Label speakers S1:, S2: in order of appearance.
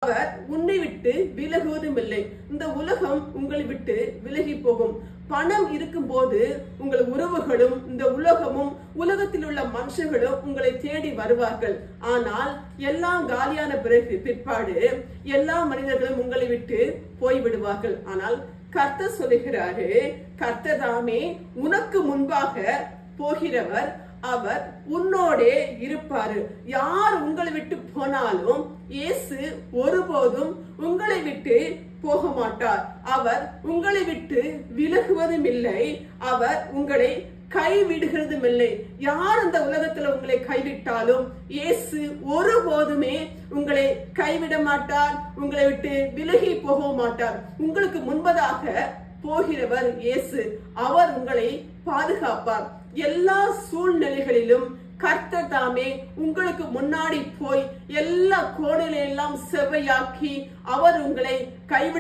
S1: அவர் உன்னை விட்டு விலகுவதும் இல்லை. இந்த உலகம் உங்களை விட்டு விலகி போகும். பணம் இருக்கும் போது உங்கள் உறவுகளும் இந்த உலகமும் உலகத்தில் உள்ள மனுஷர்களும் உங்களை தேடி வருவார்கள். ஆனால் எல்லாம் காலியான பிற்பாடு எல்லா மனிதர்களும் உங்களை விட்டு போய்விடுவார்கள். ஆனால் கர்த்தர் சொல்லுகிறாரு, கர்த்தர் தாமே உனக்கு முன்பாக போகிறவர், அவர் உன்னோடே இருப்பாரு. யார் உங்களை விட்டு போனாலும் இயேசு ஒருபோதும் உங்களை விட்டு போக மாட்டார். அவர் உங்களை விட்டு விலகுவதும் இல்லை, அவர் உங்களை கைவிடுகிறதும் இல்லை. யார் இந்த உலகத்துல உங்களை கைவிட்டாலும் இயேசு ஒருபோதுமே உங்களை கைவிட மாட்டார், உங்களை விட்டு விலகி போக மாட்டார். உங்களுக்கு முன்பதாக போகிறவர் இயேசு. அவர் உங்களை பாதுகாப்பார். எல்லா சூழ்நிலைகளிலும் கர்த்தர் தாமே உங்களுக்கு முன்னாடி போய் எல்லா கோணலையெல்லாம் செவ்வையாக்கி அவர் உங்களை கைவிட